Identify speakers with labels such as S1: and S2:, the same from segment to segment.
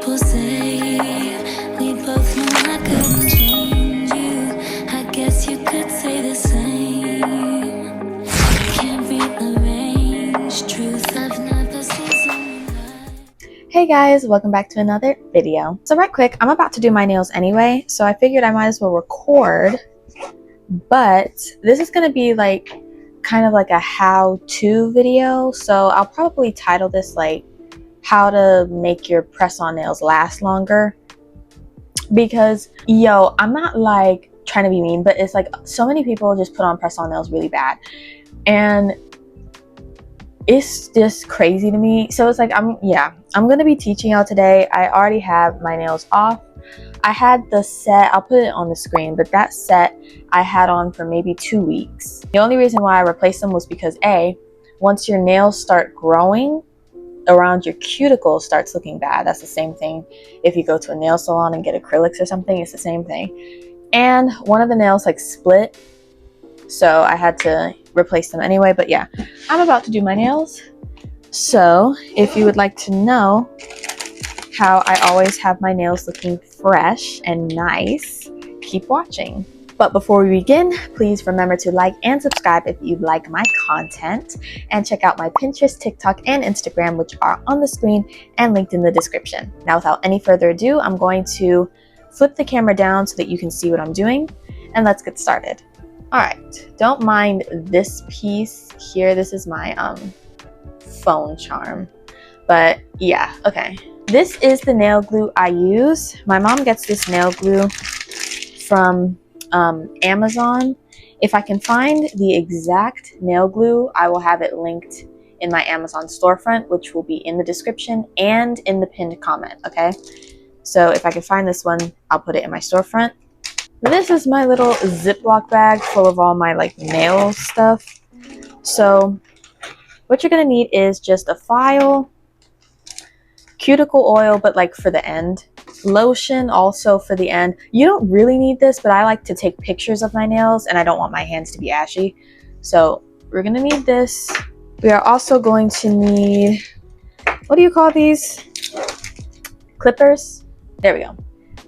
S1: people say we both know I couldn't change you. I guess you could say the same. Can't rearrange truth. I've never seen someone like.
S2: Hey guys, welcome back to another video. So right quick, I'm about to do my nails anyway, so I figured I might as well record, but this is going to be like kind of like a how-to video, so I'll probably title this like how to make your press-on nails last longer, because yo, I'm not like trying to be mean, but it's like so many people just put on press-on nails really bad, and it's just crazy to me. So it's like I'm gonna be teaching y'all today. I already have my nails off. I had the set, I'll put it on the screen, but that set I had on for maybe 2 weeks. The only reason why I replaced them was because once your nails start growing around your cuticle starts looking bad. That's the same thing if you go to a nail salon and get acrylics or something, it's the same thing. And one of the nails like split, so I had to replace them anyway. But yeah, I'm about to do my nails. So if you would like to know how I always have my nails looking fresh and nice, keep watching. But before we begin, please remember to like and subscribe if you like my content, and check out my Pinterest, TikTok, and Instagram, which are on the screen and linked in the description. Now, without any further ado, I'm going to flip the camera down so that you can see what I'm doing, and let's get started. All right, don't mind this piece here. This is my phone charm, but yeah, okay. This is the nail glue I use. My mom gets this nail glue from Amazon. If I can find the exact nail glue, I will have it linked in my Amazon storefront, which will be in the description and in the pinned comment, okay? So if I can find this one, I'll put it in my storefront. This is my little Ziploc bag full of all my like nail stuff. So what you're gonna need is just a file, cuticle oil, but like for the end, lotion also for the end. You don't really need this, but I like to take pictures of my nails and I don't want my hands to be ashy. So we're gonna need this. We are also going to need, what do you call these? Clippers? There we go.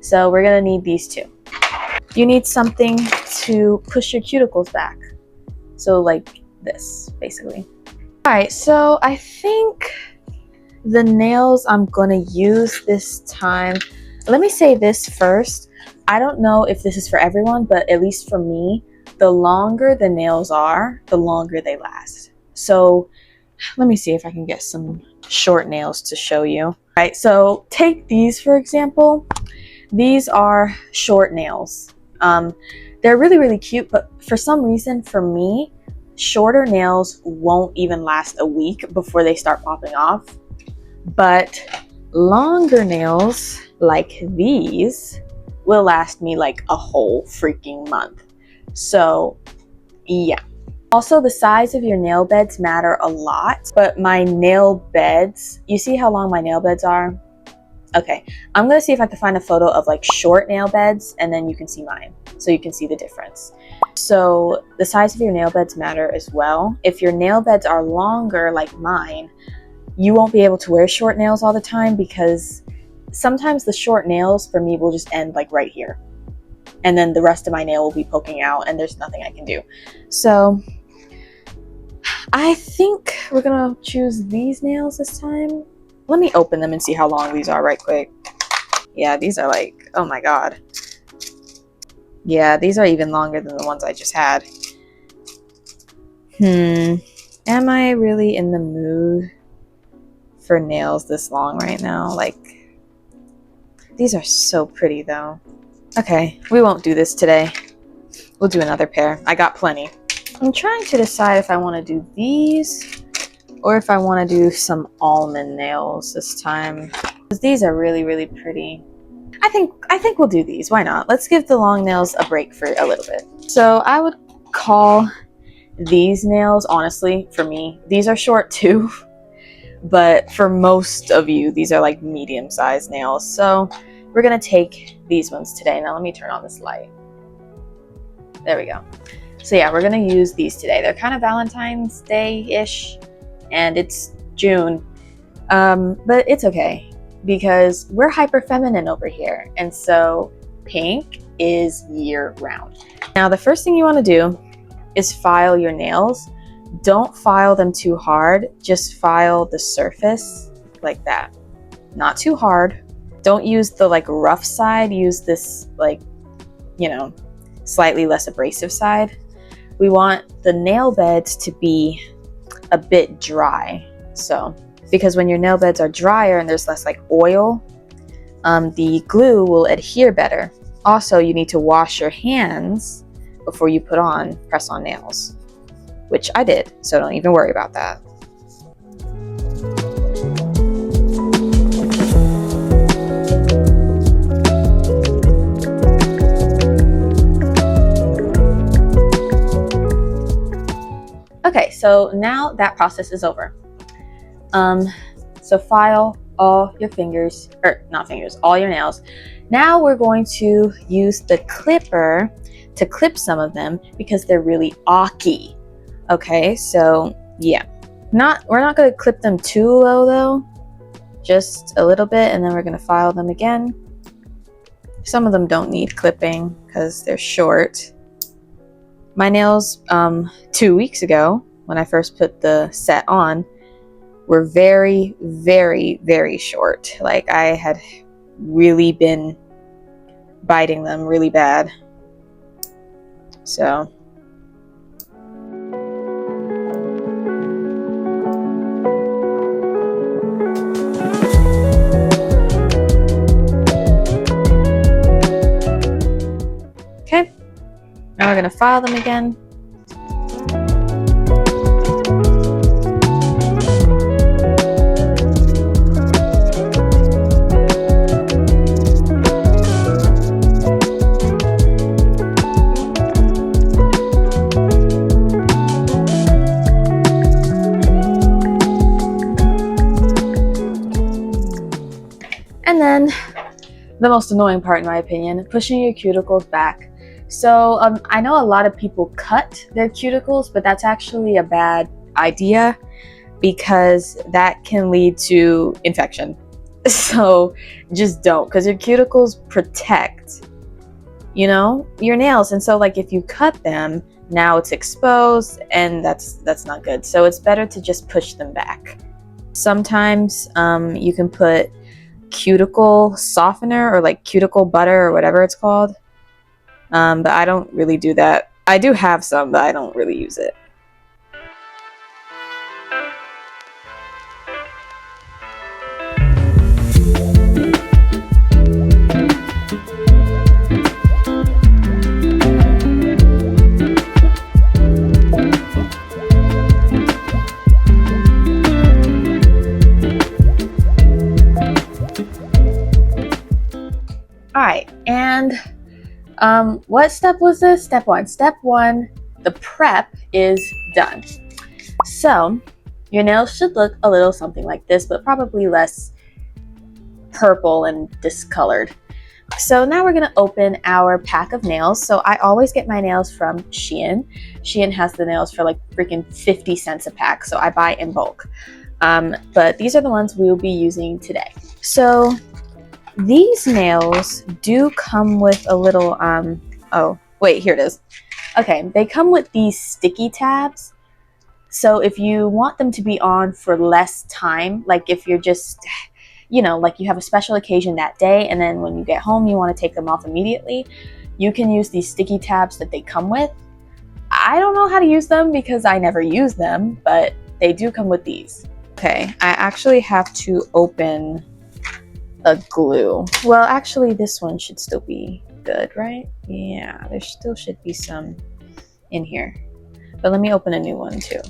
S2: So we're gonna need these two. You need something to push your cuticles back. So like this, basically. All right, so I think the nails I'm gonna use this time, let me say this first. I don't know if this is for everyone, but at least for me, the longer the nails are, the longer they last. So let me see if I can get some short nails to show you. All right, so take these for example. These are short nails. They're really, really cute, but for some reason, for me, shorter nails won't even last a week before they start popping off. But longer nails like these will last me like a whole freaking month. So yeah. Also, the size of your nail beds matter a lot, but my nail beds, you see how long my nail beds are? Okay, I'm gonna see if I can find a photo of like short nail beds and then you can see mine, so you can see the difference. So the size of your nail beds matter as well. If your nail beds are longer like mine, you won't be able to wear short nails all the time, because sometimes the short nails for me will just end like right here, and then the rest of my nail will be poking out and there's nothing I can do. So I think we're gonna choose these nails this time. Let me open them and see how long these are right quick. Yeah, these are like, oh my god. Yeah, these are even longer than the ones I just had. Am I really in the mood for nails this long right now? Like, these are so pretty though. Okay, we won't do this today. We'll do another pair. I got plenty. I'm trying to decide if I want to do these or if I want to do some almond nails this time, because these are really, really pretty. I think we'll do these. Why not? Let's give the long nails a break for a little bit. So I would call these nails, honestly, for me, these are short too, but for most of you, these are like medium-sized nails. So we're gonna take these ones today. Now let me turn on this light. There we go. So yeah, we're gonna use these today. They're kind of Valentine's Day-ish, and it's June, but it's okay. because we're hyper feminine over here, and so pink is year round. Now the first thing you want to do is file your nails. Don't file them too hard, just file the surface like that, not too hard. Don't use the like rough side, use this like, you know, slightly less abrasive side. We want the nail beds to be a bit dry, so because when your nail beds are drier and there's less like oil, the glue will adhere better. Also, you need to wash your hands before you press on nails, which I did, so don't even worry about that. Okay, so now that process is over. So file all your fingers, or not fingers, all your nails. Now we're going to use the clipper to clip some of them because they're really awky. Okay, so yeah, we're not going to clip them too low though, just a little bit, and then we're going to file them again. Some of them don't need clipping because they're short. My nails 2 weeks ago, when I first put the set on, were very, very, very short. Like I had really been biting them really bad. So okay, now we're going to file them again. And then the most annoying part, in my opinion, pushing your cuticles back. So I know a lot of people cut their cuticles, but that's actually a bad idea because that can lead to infection. So just don't, because your cuticles protect, you know, your nails. And so like if you cut them, now it's exposed, and that's not good. So it's better to just push them back. Sometimes you can put cuticle softener or like cuticle butter or whatever it's called, but I don't really do that. I do have some, but I don't really use it. All right, and what step was this? Step one. Step one, the prep is done. So your nails should look a little something like this, but probably less purple and discolored. So now we're gonna open our pack of nails. So I always get my nails from Shein. Shein has the nails for like freaking 50 cents a pack, so I buy in bulk. But these are the ones we will be using today. So these nails do come with a little, oh, wait, here it is. Okay, they come with these sticky tabs. So if you want them to be on for less time, like if you're just, you know, like you have a special occasion that day, and then when you get home, you want to take them off immediately, you can use these sticky tabs that they come with. I don't know how to use them because I never use them, but they do come with these. Okay, I actually have to open a glue. Well, actually this one should still be good, right? Yeah, there still should be some in here, but let me open a new one too.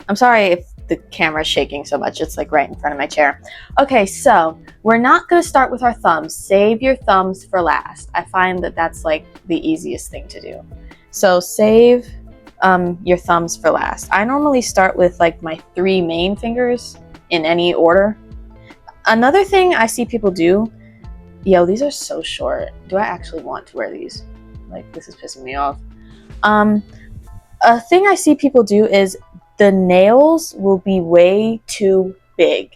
S2: I'm sorry if the camera's shaking so much, it's like right in front of my chair. Okay, so we're not going to start with our thumbs. Save your thumbs for last. I find that that's like the easiest thing to do. So save your thumbs for last. I normally start with like my 3 main fingers in any order. Another thing I see people do, yo, these are so short. Do I actually want to wear these? Like, this is pissing me off. A thing I see people do is the nails will be way too big.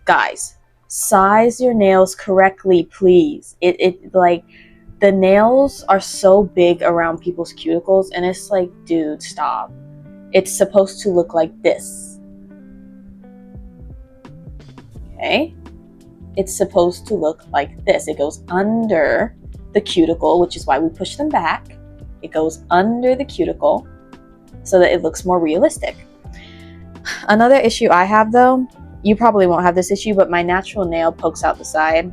S2: Guys, size your nails correctly, please. It like, the nails are so big around people's cuticles, and it's like, dude, stop. It's supposed to look like this. Okay? It's supposed to look like this. It goes under the cuticle, which is why we push them back. It goes under the cuticle so that it looks more realistic. Another issue I have, though, you probably won't have this issue, but my natural nail pokes out the side.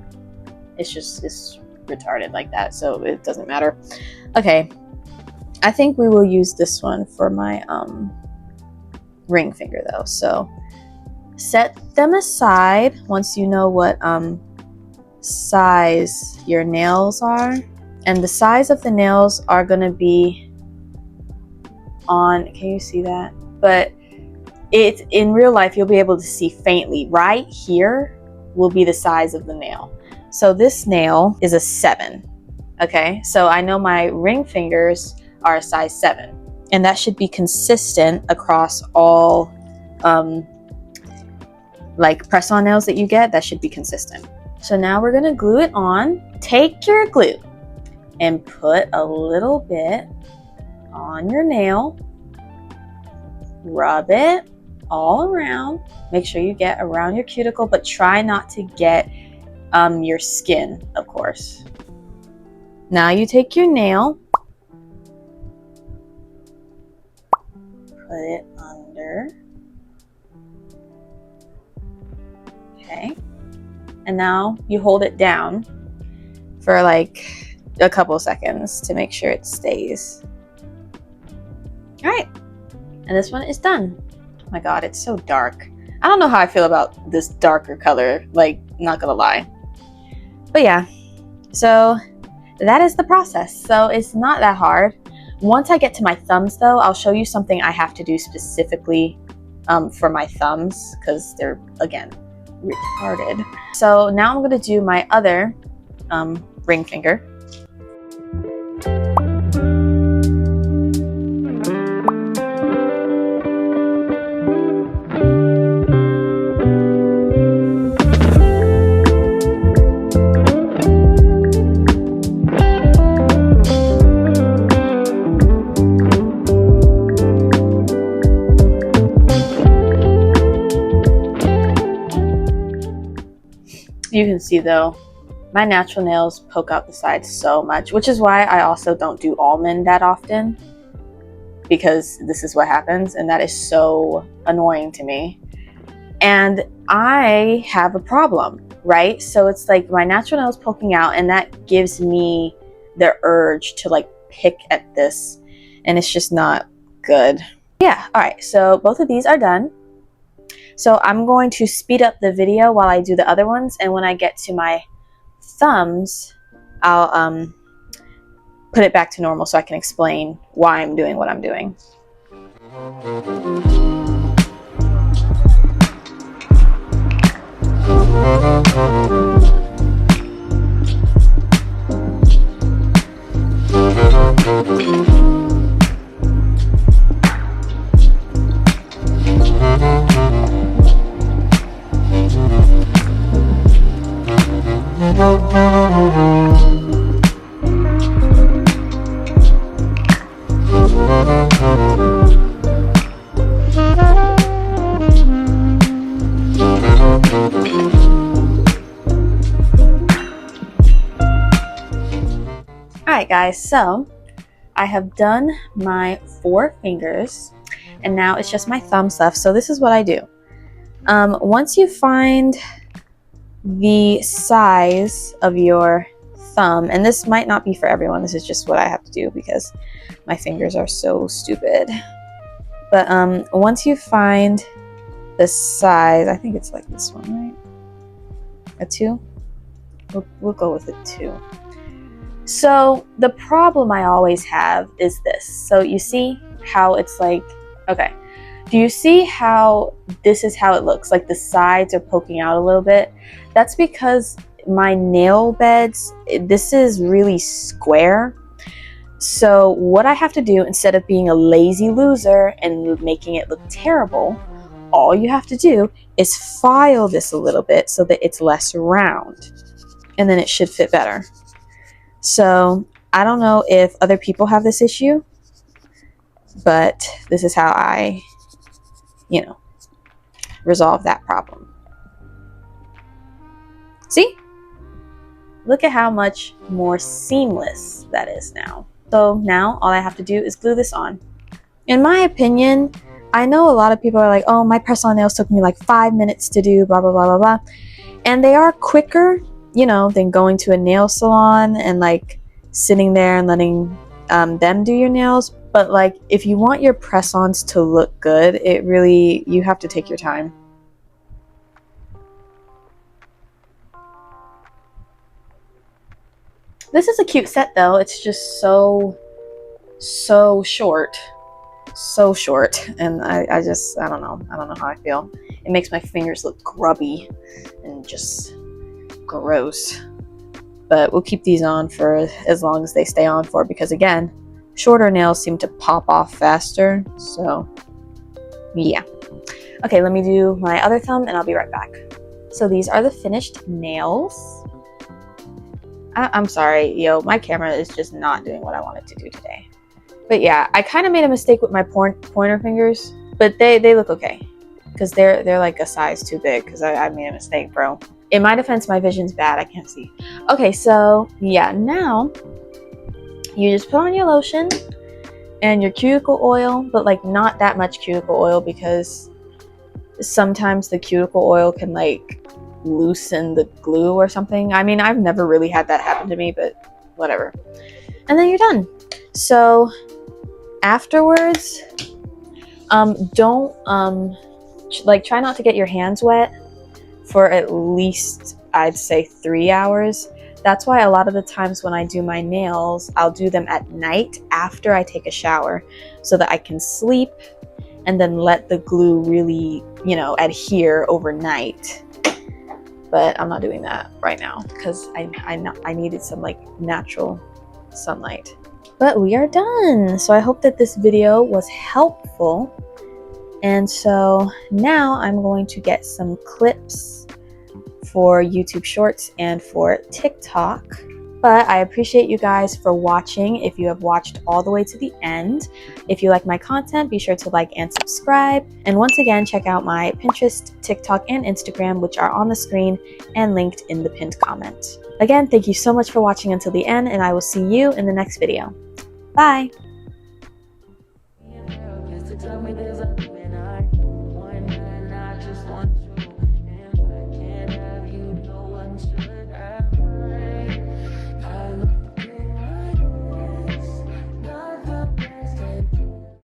S2: It's retarded like that, so it doesn't matter. Okay, I think we will use this one for my ring finger, though. So set them aside once you know what size your nails are, and the size of the nails are gonna be on, can you see that? But it's in real life, you'll be able to see faintly. Right here will be the size of the nail. So this nail is a 7. Okay, so I know my ring fingers are a size 7, and that should be consistent across all like press-on nails that you get. That should be consistent. So now we're gonna glue it on. Take your glue and put a little bit on your nail. Rub it all around. Make sure you get around your cuticle, but try not to get your skin, of course. Now you take your nail, put it under. Okay, and now you hold it down for like a couple seconds to make sure it stays. All right, and this one is done. Oh my god, it's so dark. I don't know how I feel about this darker color, like, not gonna lie. But yeah, so that is the process. So it's not that hard. Once I get to my thumbs, though, I'll show you something I have to do specifically for my thumbs, because they're, again, retarded. So now I'm going to do my other ring finger. You can see, though, my natural nails poke out the sides so much, which is why I also don't do almond that often, because this is what happens, and that is so annoying to me. And I have a problem, right? So it's like my natural nails poking out, and that gives me the urge to like pick at this, and it's just not good. Yeah, all right, so both of these are done. So I'm going to speed up the video while I do the other ones, and when I get to my thumbs, I'll put it back to normal so I can explain why I'm doing what I'm doing. Alright guys, so I have done my 4 fingers, and now it's just my thumbs left. So this is what I do. Once you find the size of your thumb, and this might not be for everyone, this is just what I have to do because my fingers are so stupid. But once you find the size, I think it's like this one, right? A 2? We'll go with a 2. So the problem I always have is this. So you see how it's like, okay, do you see how this is how it looks? Like the sides are poking out a little bit. That's because my nail beds, this is really square. So what I have to do, instead of being a lazy loser and making it look terrible, all you have to do is file this a little bit so that it's less round, and then it should fit better. So I don't know if other people have this issue, but this is how I, resolve that problem. See? Look at how much more seamless that is now. So now all I have to do is glue this on. In my opinion, I know a lot of people are like, oh, my press-on nails took me like 5 minutes to do, blah, blah, blah, blah, blah. And they are quicker, than going to a nail salon and like sitting there and letting them do your nails. But like, if you want your press-ons to look good, you have to take your time. This is a cute set though. It's just so short. So short. And I don't know how I feel. It makes my fingers look grubby and just gross. But we'll keep these on for as long as they stay on for, because again, shorter nails seem to pop off faster. So yeah. Okay, let me do my other thumb and I'll be right back. So these are the finished nails. I'm sorry, my camera is just not doing what I want it to do today. But yeah, I kind of made a mistake with my pointer fingers, but they look okay. Because they're like a size too big, because I made a mistake, bro. In my defense, my vision's bad, I can't see. Okay, so yeah, now you just put on your lotion and your cuticle oil, but like not that much cuticle oil, because sometimes the cuticle oil can like loosen the glue or something. I mean, I've never really had that happen to me, but whatever. And then you're done. So afterwards, don't try not to get your hands wet for at least, I'd say, 3 hours. That's why a lot of the times when I do my nails, I'll do them at night after I take a shower, so that I can sleep and then let the glue really, adhere overnight. But I'm not doing that right now because I needed some like natural sunlight. But we are done. So I hope that this video was helpful. And so now I'm going to get some clips for YouTube Shorts and for TikTok. But I appreciate you guys for watching. If you have watched all the way to the end, if you like my content, be sure to like and subscribe. And once again, check out my Pinterest, TikTok, and Instagram, which are on the screen and linked in the pinned comment. Again, thank you so much for watching until the end, and I will see you in the next video. Bye!